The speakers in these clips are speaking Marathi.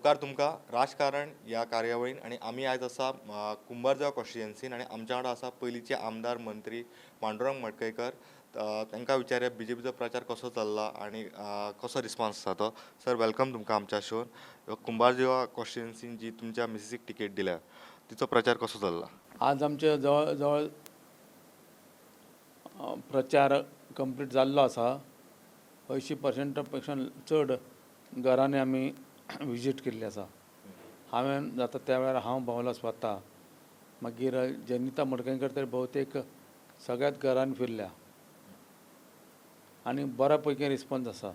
येवकार तुमकां राजकारण ह्या कार्यावळीन आनी आमी आयज आसा कुंभारजुवा कॉन्स्टिट्युएन्सीन आनी आमच्या वांगडा आसा पयलींचे आमदार मंत्री पांडुरंग मडकयकर. तांकां विचारया बीजेपीचो प्रचार कसो चल्ला आनी कसो रिस्पॉन्स आसा तो. सर, वेलकम तुमकां आमच्या शोन. कुंभारजुवा कॉन्स्टिट्युएन्सीन जी तुमच्या मिसेसीक टिकेट दिल्या तिचो प्रचार कसो चल्ला? आज आमचे जवळ जवळ प्रचार कंप्लीट जाल्लो आसा. 80% पेक्षा चड घरांनी आमी विजीट केल्ली आसा. हांवें जाता त्या वेळार हांव भोंवलो स्वता. मागीर जनिता मडकयकर तर भोवतेक सगळ्याच घरांनी फिरल्या आनी बऱ्या पैकी रिस्पॉन्स आसा.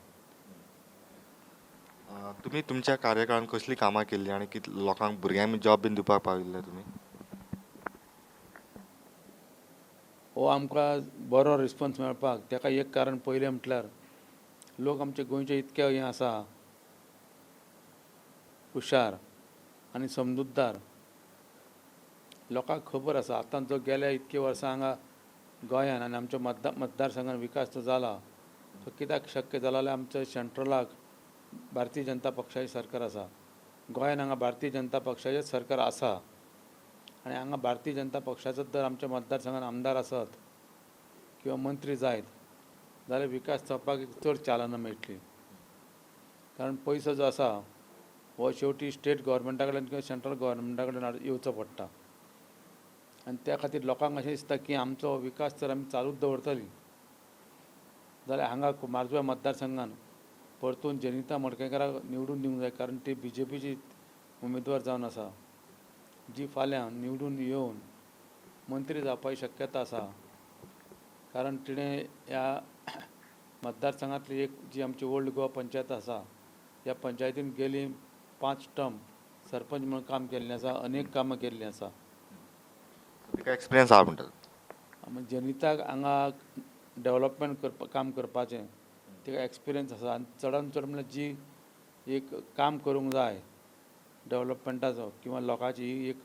तुमी तुमच्या कार्यकाळान कसली कामां केल्ली आनी कितले लोकांक भुरग्यांक जॉब बीन दिवपाक पाविल्ले तुमी? हो आमकां बरो रिस्पॉन्स मेळपाक ताका एक कारण पयलें म्हटल्यार लोक आमचे गोंयचे इतके हें आसा हुशार आनी समजूतदार. लोकांक खबर आसा आतां जो गेल्या इतके वर्सां हांगा गोंयान आनी आमच्या मतदारसंघान विकास जो जाला तो कित्याक शक्य जाला जाल्यार आमच्या सेंट्रलाक भारतीय जनता पक्षाचें सरकार आसा. गोंयान हांगा भारतीय जनता पक्षाचें सरकार आसा आनी हांगा भारतीय जनता पक्षाचो जर आमच्या मतदारसंघान आमदार आसत किंवा मंत्री जायत जाल्यार विकास चलपाक चड चालना मेळटली. कारण पयसो जो आसा हो शेवटी स्टेट गव्हर्मेंटा कडल्यान किंवा सेंट्रल गव्हर्मेंटा कडल्यान येवचो पडटा आनी त्या खातीर लोकांक अशें दिसता की आमचो विकास जर आमी चालूच दवरतलीं जाल्यार हांगा कुंभारजुवा मतदारसंघान परतून जनिता मडकयकराक निवडून दिवंक जाय. कारण ती बीजेपीची उमेदवार जावन आसा जी फाल्यां निवडून येवन मंत्री जावपाची शक्यता आसा. कारण तिणें ह्या मतदारसंघांतली एक जी आमची ओल्ड गोवा पंचायत आसा ह्या पंचायतीन गेली 5 टर्म सरपंच म्हणून काम केल्लें आसा. अनेक कामां केल्लीं आसा. तिका एक्सपिरियन्स आहा म्हणटात. जनिताक हांगा डेवलपमेंट काम करपाचें तिका एक्सपिरियन्स आसा आनी चडांत चड म्हणल्यार जी एक काम करूंक जाय डेवलपमेंटाचो किंवा लोकांची ही एक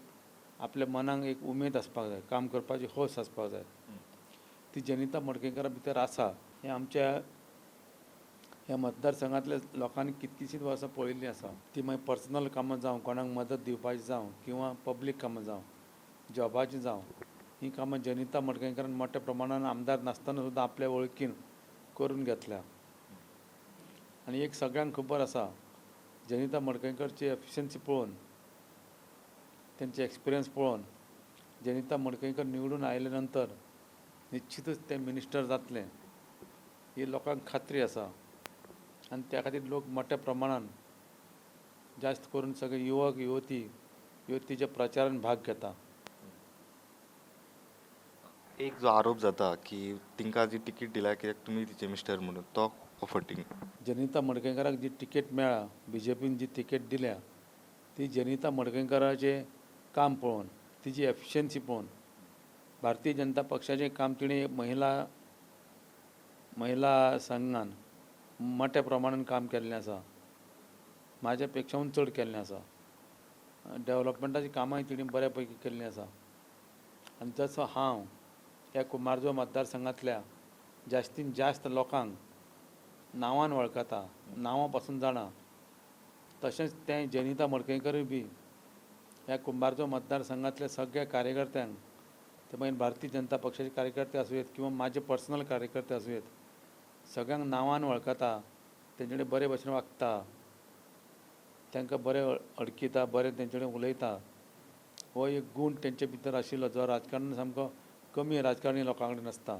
आपल्या मनाक एक उमेद आसपाक जाय, काम करपाची खोस आसपाक जाय, ती जनिता मडकयकरा भितर आसा. हें आमच्या ह्या मतदारसंघांतल्या लोकांनी कितकीशींच वर्सां पळयल्लीं आसा. ती मागीर पर्सनल कामां जावं, कोणाक मदत दिवपाची जावं किंवा पब्लीक कामां जावं, जॉबाची जावं, ही कामां जनिता मडकयकरान मोठ्या प्रमाणान आमदार नासतना सुद्दां आपल्या वळखीन करून घेतल्या. आनी एक सगळ्यांक खबर आसा जनिता मडकयकरची एफिशियन्सी पळोवन, तेंचे एक्सपिरियन्स पळोवन जनिता मडकयकर निवडून आयले नंतर निश्चितच ते मिनिस्टर जातले ही लोकांक खात्री आसा. आनी त्या खातीर लोक मोठ्या प्रमाणान जास्त करून सगळे युवक युवती ह्यो तिच्या प्रचारान भाग घेता. एक जो आरोप जाता की तिंका जी तिकीट दिल्या कित्याक तुमी तिचे मिस्टर म्हणून, तो फटींग? जनिता मडकयकराक जी तिकेट मेळ्ळा, बीजेपीन जी तिकेट दिल्या ती जनिता मडकयकराचें काम पळोवन, तिची एफिशियन्सी पळोवन, भारतीय जनता पक्षाचें काम तिणें महिला संघान मोठ्या प्रमाणान काम केल्लें आसा. म्हाज्या पेक्षाहून चड केल्लें आसा. डेवलपमेंटाची कामांय तिणें बऱ्या पैकी केल्लीं आसा. आनी जसो हांव ह्या कुंभारजुवा मतदारसंघांतल्या जास्तीन जास्त लोकांक नांवान वळखता, नांवां पासून जाणा, तशेंच तें जनिता मडकयकरूय बी ह्या कुंभारजुवा मतदारसंघांतल्या सगळ्या कार्यकर्त्यांक, ते मागीर भारतीय जनता पक्षाचे कार्यकर्ते आसूं किंवा म्हाजे पर्सनल कार्यकर्ते आसूं, सगळ्यांक नांवान वळखता, तेंचे कडेन बरे भशेन वागता, तांकां बरें अडकिता, बरें तेंचे कडेन उलयता. हो एक गूण तेंचे भितर आशिल्लो जो राजकारणान सामको कमी राजकारणी लोकां कडेन आसता.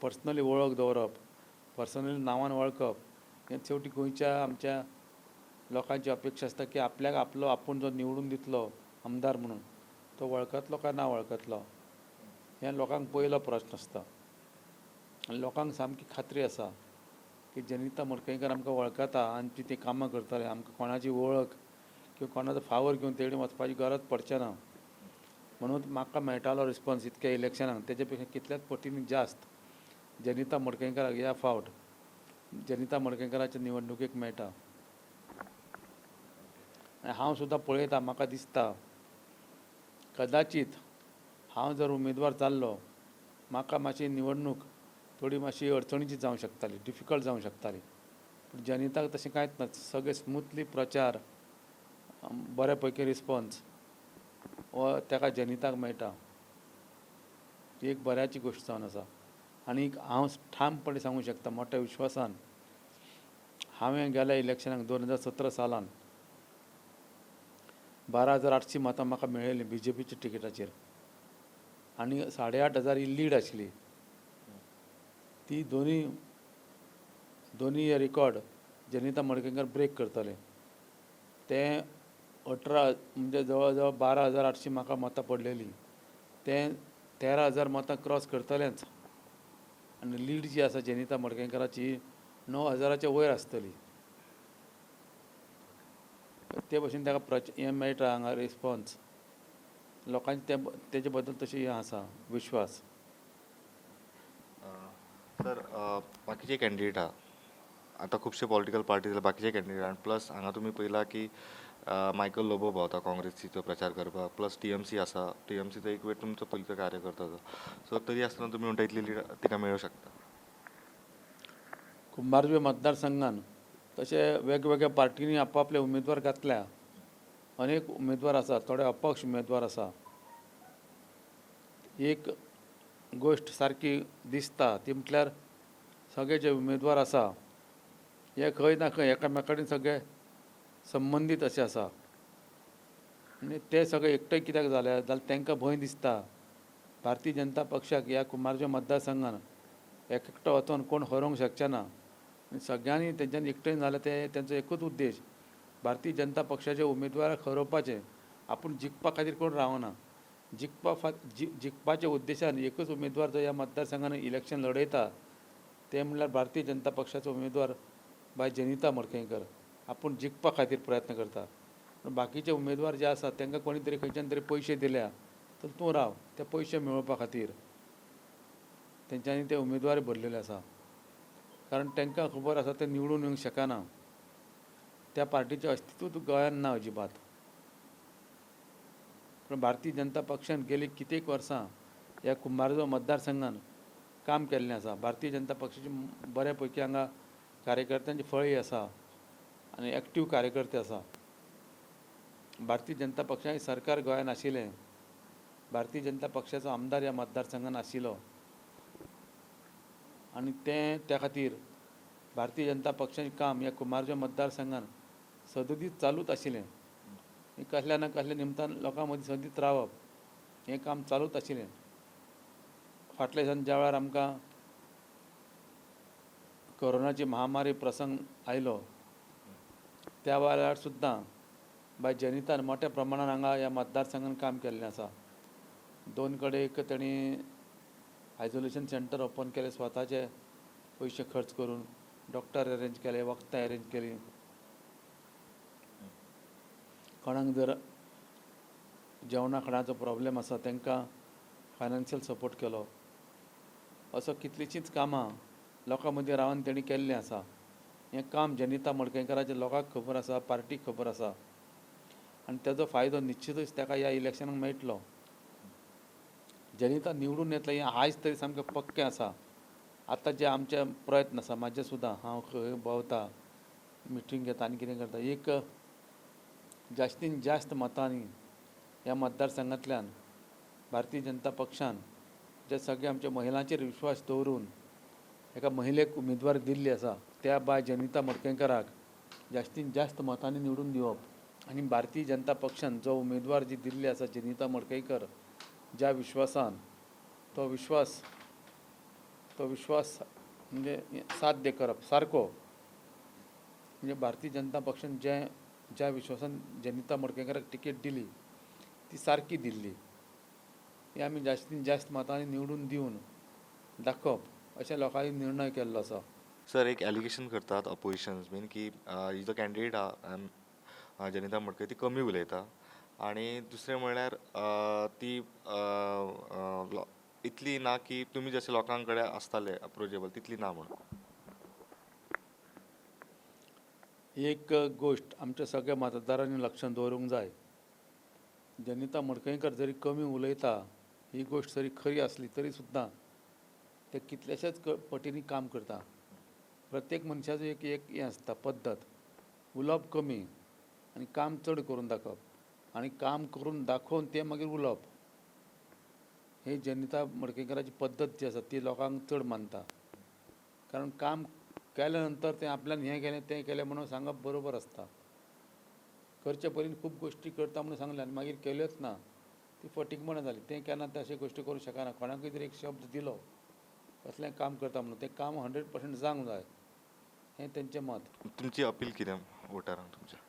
पर्सनली वळख दवरप, पर्सनली नांवान वळखप, हें शेवटी गोंयच्या आमच्या लोकांची अपेक्षा आसता की आपल्याक आपलो आपूण जो निवडून दितलो आमदार म्हणून तो वळखतलो काय ना वळखतलो, हें लोकांक पयलो प्रस्न आसता. आनी लोकांक सामकी खात्री आसा की जनिता मडकयकर आमकां वळखता आनी ती कामां करतले. आमकां कोणाची वळख किंवा कोणाचो फावर घेवन तेडे वचपाची गरज पडचें ना. म्हणून म्हाका मेळटालो रिस्पॉन्स इतक्या इलेक्शनाक तेजे पेक्षा कितल्याच पटीन जास्त जनिता मडकयकराक ह्या फावट जनिता मडकयकराच्या निवडणुकेक मेळटा. हांव सुद्दां पळयता, म्हाका दिसता कदाचित हांव जर उमेदवार जाल्लो म्हाका मातशी निवडणूक थोडी मातशी अडचणीची जावंक शकताली, डिफिकल्ट जावंक शकताली. पूण जनिताक तशें कांयच ना. सगळें स्मुथली प्रचार बऱ्या पैकी रिस्पॉन्स व ताका जनिताक मेळटा ही एक बऱ्याची गोश्ट जावन आसा. आनीक हांव ठामपणे सांगूंक शकता मोठ्या विश्वासान हांवें गेल्या इलेक्शनाक 2017 सालान 12,800 मतां म्हाका मेळयलीं BJPच्या टिकेटाचेर आनी 8,500 ही लीड आशिल्ली. ती दोनी रिकॉर्ड जनिता मडकयकर ब्रेक करतले. ते 18 म्हणजे जवळ जवळ 12,800 म्हाका मतां पडलेलीं ते 13,000 मतां क्रॉस करतलेच. आनी लीड जी आसा जनिता मडकयकराची 9,000च्या वयर आसतली. ते भशेन ताका हें मेळटा हांगा रिस्पॉन्स लोकांचे तेजे बद्दल तशी हें आसा विश्वास. सर बाकीचे कॅन्डिडेट आहा आतां खुबशे पॉलिटिकल पार्टीज बाकीचे कॅन्डिडेट आनी प्लस हांगा तुमी पळयला की मायकल लोबो भोंवता काँग्रेसीचो प्रचार करपाक प्लस TMC आसा. TMCचो एक वेळ तुमचो पयलींचो कार्यकर्ता तो. सो तरी आसतना तुमी म्हणटा इतली लीड तिका मेळूं शकता. कुंभारजुंवे मतदारसंघान तशे वेगवेगळ्या पार्टींनी आपआपले उमेदवार घातल्या. अनेक उमेदवार आसा, थोडे अपक्ष उमेदवार आसा. एक गोश्ट सारकी दिसता ती म्हटल्यार सगळे जे उमेदवार आसा हे खंय ना खंय एकामेका कडेन सगळे संबंदीत अशे आसा. आनी ते सगळे एकठांय कित्याक जाले जाल्यार तांकां भंय दिसता भारतीय जनता पक्षाक ह्या कुंभारजुंवे मतदारसंघान एकटो वचोन कोण हरोवंक शकचे ना. आनी सगळ्यांनी तेंच्यांनी एकठांय जाले ते तेंचो एकूच उद्देश भारतीय जनता पक्षाचे उमेदवाराक हरोवपाचे. आपूण जिखपा खातीर कोण रावना. जिखपाच्या उद्देशान एकूच उमेदवार जो ह्या मतदारसंघान इलेक्शन लडयता ते म्हणल्यार भारतीय जनता पक्षाचो उमेदवार बाय जनिता मडकयकर. आपूण जिखपा खातीर प्रयत्न करता. बाकीचे उमेदवार जे आसात तांकां कोणी तरी खंयच्यान तरी पयशे दिल्या तर तूं राव ते पयशे मेळोवपा खातीर तेंच्यांनी ते उमेदवार भरलेले आसा. कारण तांकां खबर आसा ते निवडून येवंक शकना. त्या पार्टीचें अस्तित्वूच गोंयांत ना अजिबात. पूण भारतीय जनता पक्षान गेली कित्येक वर्सां ह्या कुंभारजुंवे मतदारसंघान काम केल्लें आसा. भारतीय जनता पक्षाची बऱ्या पैकी हांगा कार्यकर्त्यांची फळी आसा आनी एक्टीव कार्यकर्ते आसा. भारतीय जनता पक्षाचें सरकार गोंयांत आशिल्लें. भारतीय जनता पक्षाचो आमदार ह्या मतदारसंघान आशिल्लो आनी त्या खातीर भारतीय जनता पक्षाचें काम ह्या कुंभारजुंवे मतदारसंघान सदतीच चालूच आशिल्लें. कसल्या ना कसल्या निमतान लोकां मदीं सदीत रावप हें काम चालूच आशिल्लें. फाटल्या दिसांनी ज्या वेळार आमकां कोरोनाची महामारी प्रसंग आयलो त्या वेळार सुद्दां बाय जनितान मोठ्या प्रमाणान हांगा ह्या मतदारसंघान काम केल्लें आसा. 2 कडेन एक तेणी आयसोलेशन सेंटर ओपन केले स्वताचे पयशे खर्च करून. डॉक्टर अरेंज केले, वखदां अरेंज केलीं. कोणाक जर जेवणा खाणाचो प्रॉब्लेम आसा तांकां फायनान्शियल सपोर्ट केलो. असो कितलींशींच कामां लोकां मदीं रावन तेणी केल्लीं आसा. हें काम जनिता मडकयकराचें लोकांक खबर आसा, पार्टीक खबर आसा आनी ताजो फायदो निश्चितूच ताका ह्या इलेक्शनाक मेळटलो. जनिता निवडून येतले हें आयज तरी सामकें पक्कें आसा. आतां जे आमचे प्रयत्न आसा म्हाजे सुद्दां हांव खंय भोंवता, मिटींग घेता आनी कितें करता, एक जास्तीन जास्त मतांनी ह्या मतदारसंघांतल्यान भारतीय जनता पक्षान जे सगळे आमच्या महिलांचेर विश्वास दवरून एका महिलेक उमेदवारी दिल्ली आसा त्या बाय जनिता मडकयकराक जास्तीन जास्त मतांनी निवडून दिवप आनी भारतीय जनता पक्षान जो उमेदवार जी दिल्ली आसा जनिता मडकयकर ज्या विश्वासान तो विश्वास म्हणजे साध्य करप सारको. म्हणजे भारतीय जनता पक्षान ज्या विश्वासान जनिता मडकयकराक तिकेट दिली ती सारकी दिल्ली. ही आमी जास्तीन जास्त मतांनी निवडून दिवन दाखोवप अशें लोकांनी निर्णय केल्लो आसा. सर एक एलिगेशन करतात अपोजिशन्स बीन की ही जो कॅन्डिडेट आहा जनिता मडकयकर ती कमी उलयता आनी दुसरें म्हणल्यार ती इतली ना की तुमी जशे लोकां कडेन आसताले अप्रोचेबल तितली ना म्हणून. एक गोश्ट आमच्या सगळ्या मतदारांनी लक्षांत दवरूंक जाय. जनिता मडकयकर जरी कमी उलयता ही गोश्ट जरी खरी आसली तरी सुद्दां ते कितलेशेच पटींनी काम करता. प्रत्येक मनशाचो एक हें आसता पद्दत. उलोवप कमी आनी काम चड करून दाखोवप आनी काम करून दाखोवन तें मागीर उलोवप, ही जनिता मडकयकराची पद्दत जी आसा ती लोकांक चड मानता. कारण काम केल्या नंतर तें आपल्यान हें केलें तें केलें म्हणून सांगप बरोबर आसता. करचे पयलीं खूब गोश्टी करता म्हणून सांगलें आनी मागीर केल्योच ना, ती फटीकपणां जाली. तें केन्ना तशें गोश्टी करूं शकना. कोणाकूय तरी एक शब्द दिलो कसलें काम करता म्हणून तें काम 100% जावंक जाय, हें तेंचें मत. तुमची अपील कितें वोटरांक तुमच्या?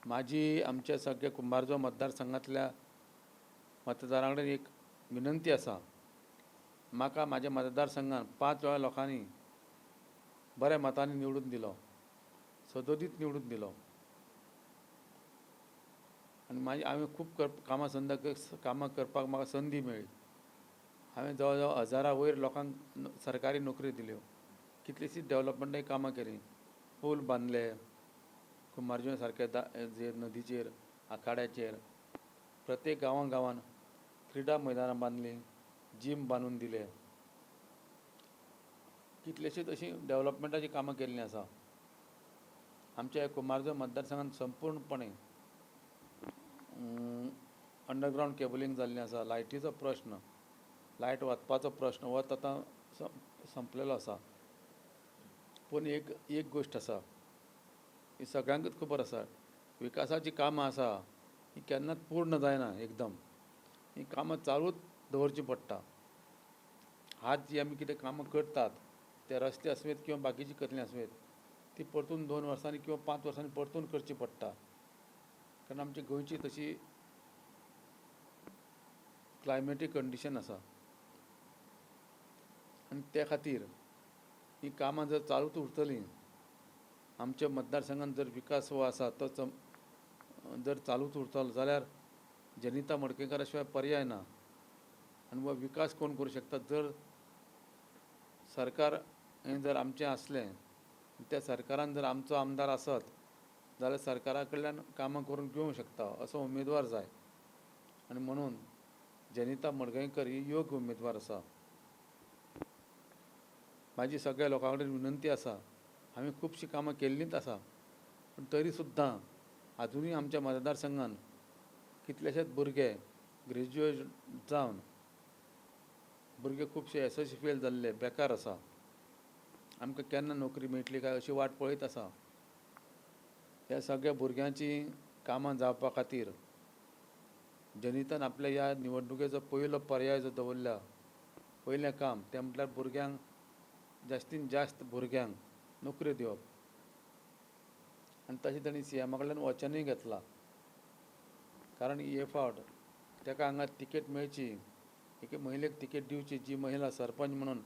माझी आमच्या सगळ्या कुंभारजुवा मतदारसंघांतल्या मतदारां कडेन एक विनंती आसा. म्हाका म्हाज्या मतदारसंघांत 5 वेळा लोकांनी बऱ्या मतांनी निवडून दिलो, सदोदीत निवडून दिलो आनी हांवें खूब कामां करपाक म्हाका संदी मेळ्ळी. हांवें जवळ जवळ 1000 वयर लोकांक सरकारी नोकरी दिल्यो, कितलींशींच डेव्हलपमेंटाची कामां केलीं, पूल बांदले कुंभारजुव्या सारक्या नदीचेर, आखाड्याचेर, प्रत्येक गांवांत क्रिडा मैदानां बांदलीं, जीम बांदून दिले, कितलेशींच अशीं डेव्हलपमेंटाची कामां केल्लीं आसा. आमच्या ह्या कुंभारजुव्या मतदारसंघांत संपूर्णपणे अंडरग्रावंड केबलींग जाल्लें आसा. लायटीचो प्रश्न, लायट वचपाचो प्रश्न हो आतां संपलेलो आसा. पूण एक गोश्ट आसा, ही सगळ्यांकच खबर आसा, विकासाची कामां आसा ही केन्नाच पूर्ण जायना एकदम. ही कामां चालूच दवरची पडटा. आज जी आमी कितें कामां करतात, ते रस्ते आसुवेत किंवा बाकीची कसलीं आसुवेत, ती परतून 2 वर्सांनी किंवा 5 वर्सांनी परतून करची पडटा. कारण आमची गोंयची तशी क्लायमेटीक कंडिशन आसा आनी त्या खातीर ही कामां जर चालूच उरतलीं, आमच्या मतदारसंघांत जर विकास हो आसा तो जर चालूच उरतलो जाल्यार जनिता मडकयकारा शिवाय पर्याय ना. आनी हो विकास कोण करूं शकता? जर सरकार हें जर आमचें आसलें, त्या सरकारान जर आमचो आमदार आसत जाल्यार सरकारा कडल्यान कामां करून घेवंक शकता असो उमेदवार जाय. आनी म्हणून जनिता मडकयकर ही योग्य उमेदवार आसा. म्हाजी सगळ्या लोकां कडेन विनंती आसा, हांवें खुबशीं कामां केल्लींच आसा, पूण तरी सुद्दां आजुनूय आमच्या मतदारसंघांत कितलेशेच भुरगे ग्रॅज्युएट जावन भुरगे खुबशे SSC फेल जाल्ले बेकार आसा. आमकां केन्ना नोकरी मेळटली काय अशी वाट पळयत आसा. ह्या सगळ्या भुरग्यांची कामां जावपा खातीर जनितान आपल्या ह्या निवडणुकेचो पयलो पर्याय जो दवरला, पयलें काम तें म्हटल्यार भुरग्यांक जास्तींत जास्त भुरग्यांक नोकऱ्यो दिवप. आनी तशें ताणी CMA कडल्यान वचनूय घेतलां. कारण हे फावट ताका हांगा तिकेट मेळची, एके महिलेक तिकेट दिवची जी महिला सरपंच म्हणून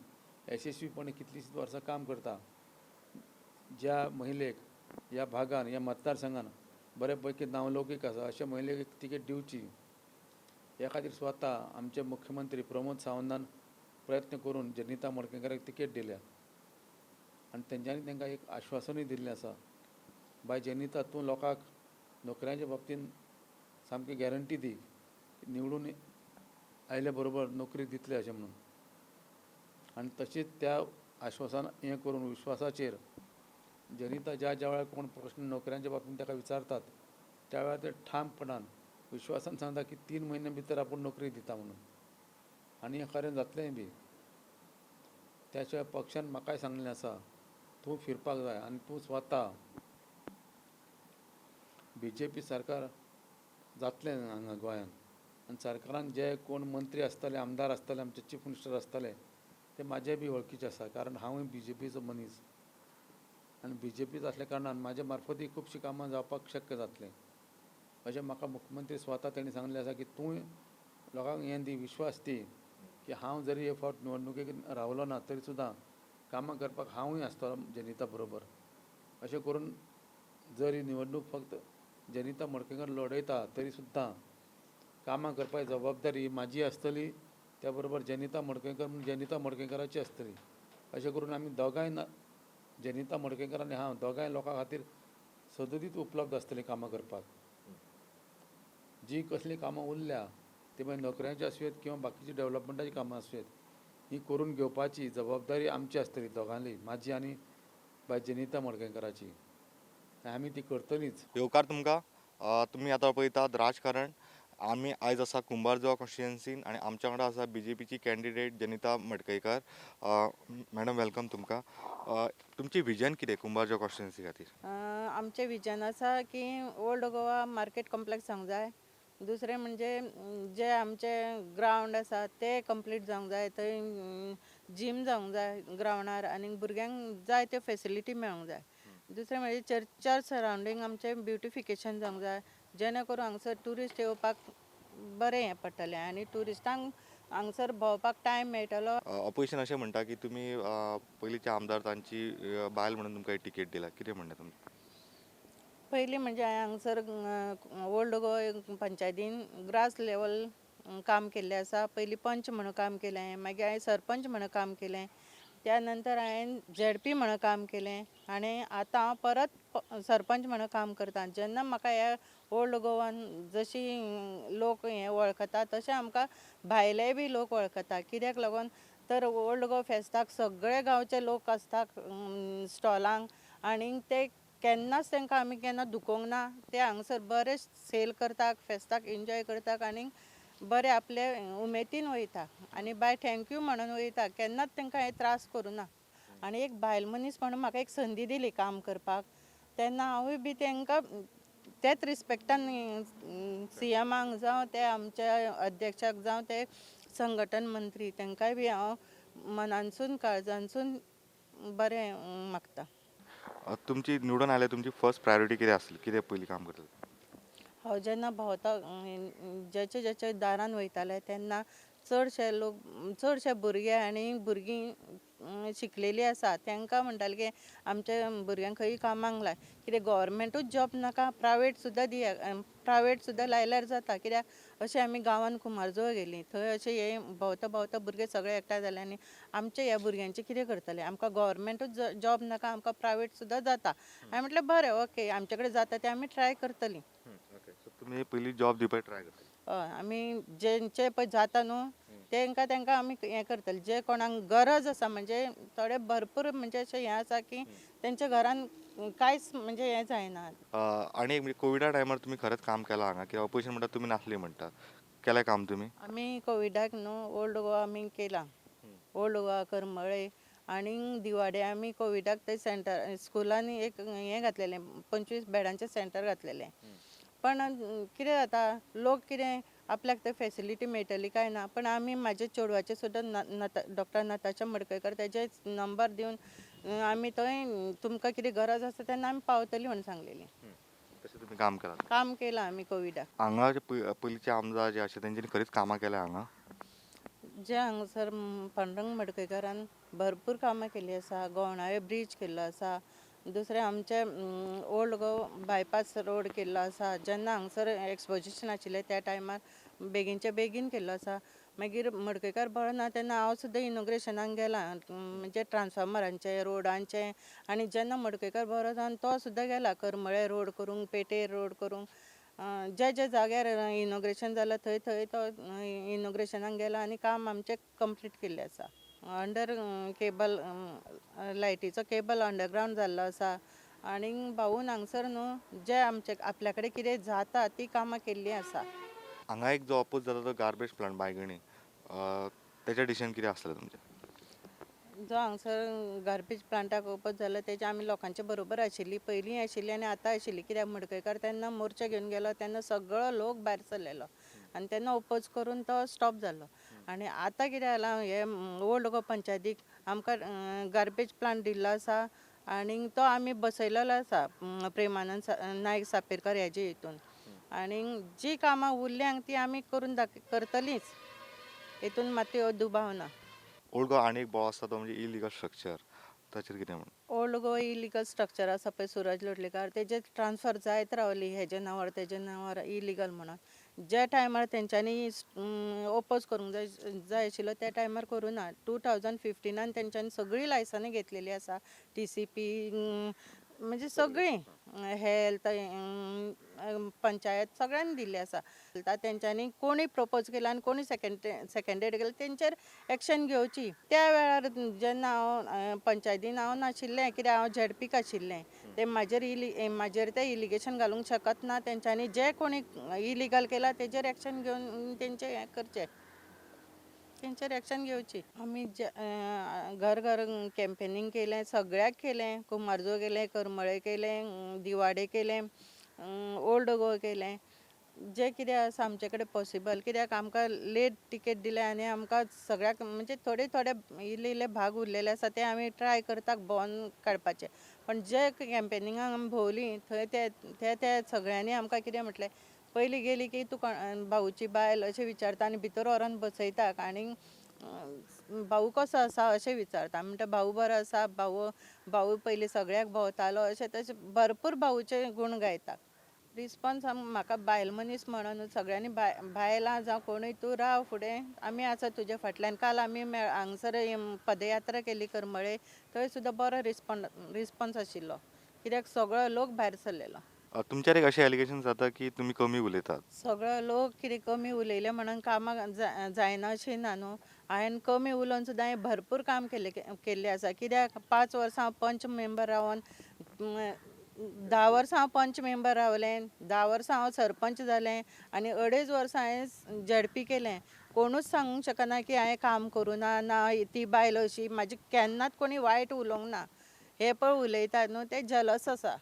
यशस्वीपणे कितलींशींच वर्सां काम करता. ज्या महिलेक ह्या भागान ह्या मतदारसंघान बरे पैकी नावलौकीक आसा अशा महिलेक एक तिकेट दिवची, ह्या खातीर स्वता आमचे मुख्यमंत्री प्रमोद सावंतान प्रयत्न करून जनिता मडकयकाराक तिकेट दिल्या. आनी तेंच्यांनी तांकां एक आश्वासनूय दिल्लें आसा, बाय जनिता तूं लोकांक नोकऱ्यांच्या बाबतींत सामकी गॅरंटी दी, निवडून आयले बरोबर नोकरी दितले अशें म्हणून. आनी तशीच त्या आश्वासन हें करून विश्वासाचेर जनिता ज्या वेळार कोण प्रश्न नोकऱ्यांच्या बाबतींत ताका विचारतात त्या वेळार ते ठामपणान विश्वासान सांगता की 3 म्हयन्या भितर आपूण नोकरी दिता म्हणून. आनी हें खरें जातलेंय बी. त्या शिवाय पक्षान म्हाकाय सांगलें आसा, तूं फिरपाक जाय आनी तूं स्वता BJP सरकार जातलें हांगा गोंयांत. आनी सरकारान जे कोण मंत्री आसतले, आमदार आसतले, आमचे चीफ मिनिस्टर आसतले ते म्हाजे बी वळखीचे आसा. कारण हांवूय BJPचो मनीस आनी BJPच आसल्या कारणान म्हाज्या मार्फती खुबशीं कामां जावपाक शक्य जातलें अशें म्हाका मुख्यमंत्री स्वता तेणी सांगलें आसा की तूं लोकांक हें दी, विश्वास दी की हांव जरी हे फावट निवडणुकेक रावलो ना तरी सुद्दां कामां करपाक हांवूय आसतलो जनिता बरोबर. अशें करून जर ही निवडणूक फक्त जनिता मडकयकर लडयता तरी सुद्दां कामां करपाची जबाबदारी म्हाजी आसतली, त्या बरोबर जनिता मडकयकर म्हणून जनिता मडकयकराची आसतली. अशें करून आमी दोगांय जनिता मडकयकर आनी हांव दोगांय लोकां खातीर सदतीत उपलब्ध आसतलीं कामां करपाक. जी कसलीं कामां उरल्या ती मागीर नोकऱ्यांची आसुवेत किंवा बाकीची डेव्हलपमेंटाची कामां आसुवेत, ही करून घेवपाची जबाबदारी आमची आसतली दोगांयली, म्हाजी आनी बाय जनिता मडकयकराची. आमी ती करतलीच. येवकार तुमकां तुमी आतां पळयतात राजकारण. आमी आयज आसा कुंभारजुवा कॉन्स्टिट्युएन्सीन आनी आमच्या वांगडा आसा BJPची कॅन्डिडेट जनिता मडकयकर. मॅडम वेलकम तुमकां. तुमची विजन कितें कुंभारजुवा कॉन्स्टिट्युएन्सी खातीर? आमचें विजन आसा की ओल्ड गोवा मार्केट कॉम्प्लेक्स जावंक जाय. दुसरें म्हणजे जे आमचे ग्रावंड आसा ते कंप्लीट जावंक जाय. थंय जीम जावंक जाय ग्रावंडार आनी भुरग्यांक जाय त्यो फेसिलिटी मेळोंक जाय. दुसरें म्हणजे चर्चार सरावंडींग आमचें ब्युटिफिकेशन जावंक जाय, जेणे करून हांगसर ट्युरिस्ट येवपाक बरें हें पडटलें आनी ट्युरिस्टांक हांगसर भोंवपाक टायम मेळटलो. ऑपोजिशन अशें म्हणटा की तुमी पयलींचे आमदार तांची बायल म्हणून तुमकां टिकेट दिला. कितें म्हणटा तुमी? पयलीं म्हणजे हांगसर ओल्ड गोवा पंचायतीन ग्रास लेवल काम केल्लें आसा. पयलीं पंच म्हणून काम केलें, मागीर हांवें सरपंच म्हणून काम केलें, त्या नंतर हांवें ZP म्हणून काम केलें आनी आतां हांव परत सरपंच म्हणून काम करतां. जेन्ना म्हाका ह्या ओल्ड गोवान जशी लोक हें वळखता तशें आमकां भायलेय बी लोक वळखता. कित्याक लागून तर ओल्ड गोवा फेस्ताक सगळे गांवचे लोक आसतात स्टॉलांक आनी ते केन्नाच तांकां आमी केन्ना दुखोवंक ना. ते हांगसर बरे सेल करतात, फेस्ताक एन्जॉय करतात आनी बरे आपले उमेदीन वयता आनी बाय थँक्यू म्हणून वयता. केन्नाच तांकां हे त्रास करूं ना. आनी एक बायल मनीस म्हणून म्हाका एक संदी दिली काम करपाक, तेन्ना हांवूय बी तांकां तेच रिस्पेक्टान CMाक जावं ते आमच्या अध्यक्षाक जावं ते संघटन मंत्री तांकांय बी हांव मनानसून काळजानसून बरें मागता. तुमची निवडून आयले तुमची फर्स्ट प्रायोरिटी कितें आसली? कितें पयलीं काम करतले? हांव जेन्ना भोंवता जेचे दारान वयतालें तेन्ना चडशे भुरगे आनी भुरगीं शिकलेलीं आसा तांकां म्हणटालें की आमच्या भुरग्यांक खंयी कामाक लाय. कितें गव्हर्मेंटूच जॉब नाका, प्रायवेट सुद्दां दियात. प्रायवेट सुद्दां लायल्यार जाता. कित्याक अशें आमी गांवांत कुंभारजुवा गेलीं, थंय अशें हे भोंवता भोंवता भुरगे सगळे एकठांय जाले आनी आमच्या ह्या भुरग्यांचें कितें करतले? आमकां गव्हर्मेंटूच जॉब नाका, आमकां प्रायवेट सुद्दां जाता. हांवें म्हटलें बरें ओके, आमचे कडेन जाता तें आमी ट्राय करतलीं. ओके, सो तुमी पयलीं जॉब दिवपाक ट्राय करता? हय, आमी जेंचे पळय जाता न्हू तांकां आमी हें करतले. जे कोणाक गरज आसा म्हणजे थोडे भरपूर म्हणजे अशें हें आसा की तेंच्या घरान कांयच म्हणजे हें जायना. आणि एक म्हणजे कोविडा टायमार तुमी खरेंच काम केलां हांगा, कित्याक ऑपोजिशन म्हणटा तुमी नासली म्हणटा. केलें काम तुमी? आमी कोविडाक न्हू ओल्ड गोवा आमी केलां. ओल्ड गोवा करमळे आनी दिवाडे आमी कोविडाक थंय सेंटर स्कुलांनी एक हें घातलेलें 25 बेडांचें सेंटर घातलेलें. पण कितें जाता लोक कितें आपल्याक थंय फेसिलिटी मेळटली काय ना, पण आमी म्हाज्या चेडवाचें सुद्दां डॉक्टर नताशा मडकयकर तेजे नंबर दिवन आमी थंय तुमकां कितें गरज आसा तेन्ना आमी पावतलीं म्हणून सांगलेलीं. तशें तुमी काम केलां? काम केलां आमी कोविडाक. हांगा जे पयलींचे आमदार जे आसा तेंच्यांनी खरीच कामां केल्या हांगा? जे हांगसर पांडुरंग मडकयकारान भरपूर कामां केल्लीं आसा. गोवणाळे ब्रीज केल्लो आसा. दुसरें आमचे ओल्ड गोवा बायपास रोड केल्लो आसा. जेन्ना हांगसर एक्सपोजिशन आशिल्लें त्या टायमार बेगीनचे बेगीन केल्लो आसा. मागीर मडकयकार बरो ना तेन्ना हांव सुद्दां इनॉग्रेशनाक गेलां म्हणजे ट्रान्सफॉर्मरांचें रोडांचें. आनी जेन्ना मडकयकार बरो जावन तो सुद्दां गेला करमळे रोड करूंक, पेटेर रोड करूंक. जे जाग्यार इनॉग्रेशन जालां थंय थंय तो इनॉग्रेशनाक गेला आनी काम आमचें कंप्लीट केल्लें आसा. अंडर केबल लायटीचो केबल अंडरग्रावंड जाल्लो आसा. आनी भाऊन हांगसर न्हू जे आमचे आपल्या कडेन कितें जाता ती कामां केल्लीं आसा. हांगा एक जो ऑपोज जाता तो गार्बेज प्लांट बायगणी, तेच्या डिसिजन कितें आसतलें तुमचें? जो हांगसर गार्बेज प्लांटाक ओपोज जालो तेजे आमी लोकांचे बरोबर आशिल्लीं, पयलीं आशिल्लीं आनी आतां आशिल्लीं. कित्याक मडकयकार तेन्ना मोर्चा घेवन गेलो तेन्ना सगळो लोक भायर सरलेलो आनी तेन्ना ओपोज करून तो स्टॉप जालो. आनी आतां कितें जालां हे ओल्ड गोवा पंचायतीक आमकां गार्बेज प्लांट दिल्लो आसा आनी तो आमी बसयलेलो आसा प्रेमानंद नायक सापेरकर हेजे हितून. आनी जी कामां उरल्यांक ती आमी करून करतलींच, हितून मातूय दुबाव ना. ओल्ड गोवा आनी एक बोवाळ आसता तो म्हणजे इलिगल स्ट्रक्चर, ताचेर कितें म्हण? ओल्ड गोवा इलिगल स्ट्रक्चर आसा पळय सुरज लोटलीकर तेजे ट्रान्सफर जायत रावली हेजे नांवार तेजे नांवार इलिगल म्हणून. ज्या टायमार तेंच्यांनी ओपोज करूंक जाय आशिल्लो त्या टायमार करूं ना. 2015 तेंच्यांनी सगळीं लायसनां घेतलेलीं आसा. TCP म्हणजे सगळीं हेल्थ पंचायत सगळ्यांनी दिल्ली आसा. तेंच्यांनी कोणी प्रपोज केला आनी कोणी सेकंडेड केला तेंचेर एक्शन घेवची. त्या वेळार जेन्ना हांव पंचायतीन हांव नाशिल्लें कित्याक हांव ZPक आशिल्लें ते म्हाजेर ते इलिगेशन घालूंक शकत ना. तेंच्यांनी जे कोणी इलिगल केला तेजेर एक्शन घेवन तेंचे हें करचें, तेंचेर एक्शन घेवची. आमी घर घर कॅम्पेनींग केलें, सगळ्याक केलें. कुंभारजुव्यां केलें, करमळे केलें, दिवाडे केलें, ओल्ड गोवा केलें. जे कितें आसा आमचे कडेन पॉसिबल, कित्याक आमकां लेट टिकेट दिल्या आनी आमकां सगळ्याक म्हणजे थोडे इल्ले इल्ले भाग उरलेले आसा ते आमी ट्राय करतात भोंवन काडपाचे. पण जे कॅम्पेनिंगाक आमी भोंवलीं थंय ते सगळ्यांनी आमकां कितें म्हटलें, पयलीं गेली की तूं भाऊची बायल अशें विचारता आनी भितर व्हरोन बसयता आनी भाऊ कसो आसा अशें विचारता. म्हणटा भाऊ बरो आसा, भाऊ पयलीं सगळ्याक भोंवतालो, अशें तशें भरपूर भाऊचे गूण गायता. रिस्पॉन्स म्हाका बायल मनीस म्हणून सगळ्यांनी बायलां जावं कोणूय तूं राव फुडें, आमी आसा तुजे फाटल्यान. काल आमी हांगसर पदयात्रा केली करमळे, थंय सुद्दां बरो रिस्पॉन्स आशिल्लो, कित्याक सगळो लोक भायर सरलेलो. तुमच्यार एक अशें एलिगेशन जाता की तुमी कमी उलयतात. सगळो लोक कितें कमी उलयले म्हणून कामाक जायना अशें ना न्हू. हांवें कमी उलोवन सुद्दां हांवें भरपूर काम केल्लें आसा. कित्याक 5 वर्सां हांव पंच मेंबर रावन 10 वर्सां हांव पंच मेंबर रावलें, 10 वर्सां हांव सरपंच जालें आनी 2.5 वर्सां हांवें झेडपी केलें. कोणूच सांगूंक शकना की हांवें काम करूं ना ती बायल अशी. म्हाजी केन्नाच कोणी वायट उलोवंक ना. हे पळय उलयतात न्हू ते जलस आसा.